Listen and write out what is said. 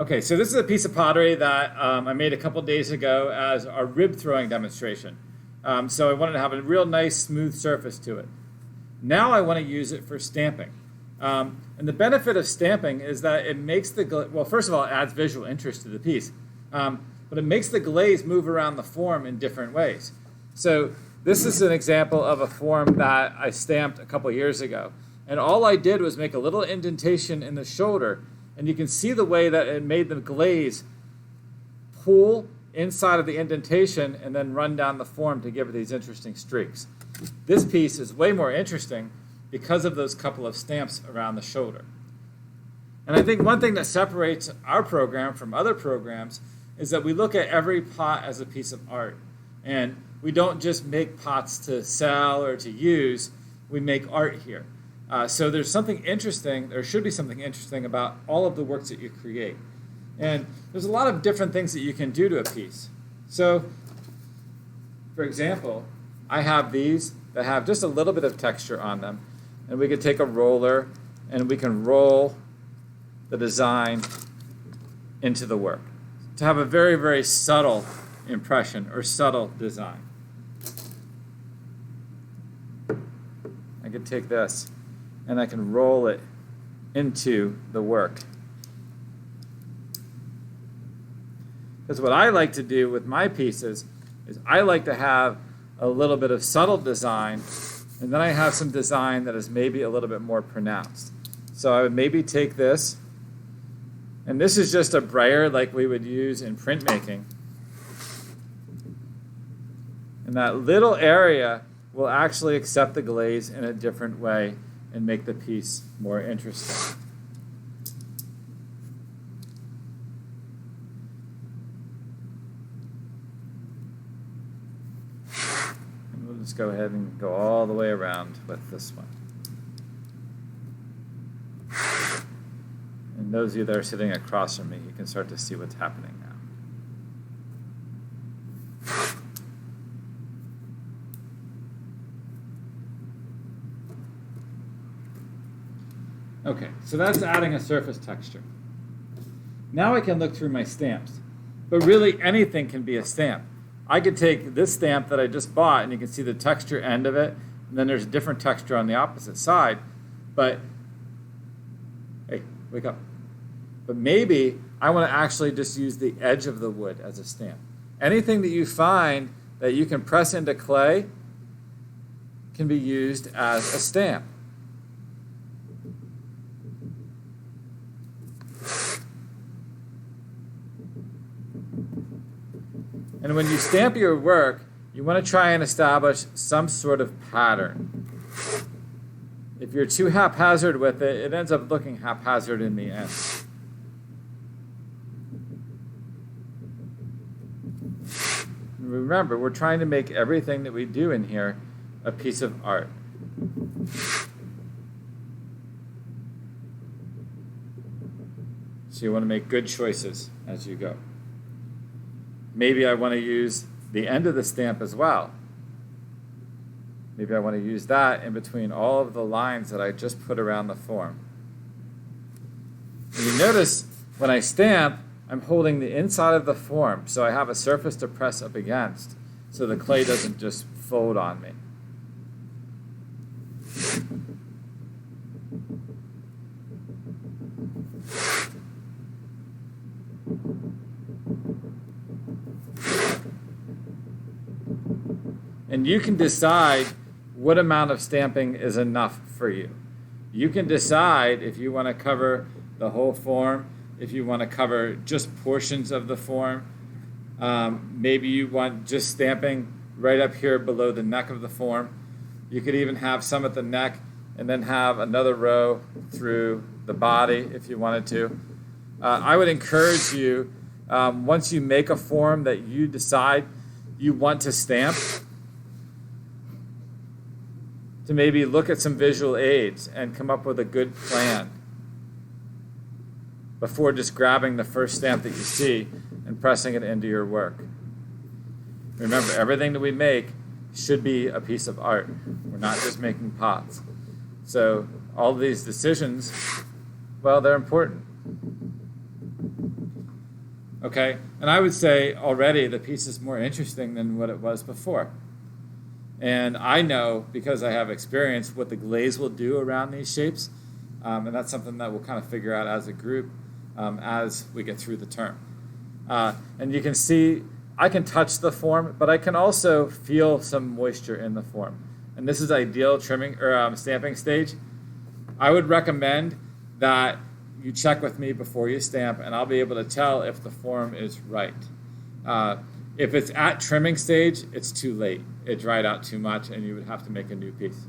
Okay, so this is a piece of pottery that I made a couple days ago as our rib throwing demonstration. So I wanted to have a real nice smooth surface to it. Now I want to use it for stamping. And the benefit of stamping is that it makes well, first of all, it adds visual interest to the piece. But it makes the glaze move around the form in different ways. So this is an example of a form that I stamped a couple years ago. And all I did was make a little indentation in the shoulder, and you can see the way that it made the glaze pool inside of the indentation and then run down the form to give it these interesting streaks. This piece is way more interesting because of those couple of stamps around the shoulder. And I think one thing that separates our program from other programs is that we look at every pot as a piece of art. And we don't just make pots to sell or to use, we make art here. So there's something interesting, there should be something interesting about all of the works that you create. And there's a lot of different things that you can do to a piece. So, for example, I have these that have just a little bit of texture on them. And we could take a roller and we can roll the design into the work to have a very, very subtle impression or subtle design. I could take this and I can roll it into the work. Because what I like to do with my pieces is I like to have a little bit of subtle design, and then I have some design that is maybe a little bit more pronounced. So I would maybe take this, and this is just a brayer like we would use in printmaking. And that little area will actually accept the glaze in a different way and make the piece more interesting. And we'll just go ahead and go all the way around with this one. And those of you that are sitting across from me, you can start to see what's happening now. Okay, so that's adding a surface texture. Now I can look through my stamps. But really anything can be a stamp. I could take this stamp that I just bought and you can see the texture end of it, and then there's a different texture on the opposite side. But, hey, wake up. But maybe I want to actually just use the edge of the wood as a stamp. Anything that you find that you can press into clay can be used as a stamp. And when you stamp your work, you want to try and establish some sort of pattern. If you're too haphazard with it, it ends up looking haphazard in the end. Remember, we're trying to make everything that we do in here a piece of art. So you want to make good choices as you go. Maybe I want to use the end of the stamp as well. Maybe I want to use that in between all of the lines that I just put around the form. And you notice when I stamp, I'm holding the inside of the form, so I have a surface to press up against, so the clay doesn't just fold on me. And you can decide what amount of stamping is enough for you. You can decide if you want to cover the whole form, if you want to cover just portions of the form. Maybe you want just stamping right up here below the neck of the form. You could even have some at the neck and then have another row through the body if you wanted to. I would encourage you, once you make a form that you decide you want to stamp, to maybe look at some visual aids and come up with a good plan before just grabbing the first stamp that you see and pressing it into your work. Remember, everything that we make should be a piece of art. We're not just making pots. So all of these decisions, well, they're important. Okay, and I would say already the piece is more interesting than what it was before. And I know, because I have experience, what the glaze will do around these shapes. And that's something that we'll kind of figure out as a group as we get through the term. And you can see I can touch the form, but I can also feel some moisture in the form. And this is ideal trimming or stamping stage. I would recommend that you check with me before you stamp, and I'll be able to tell if the form is right. If it's at trimming stage, it's too late. It dried out too much, and you would have to make a new piece.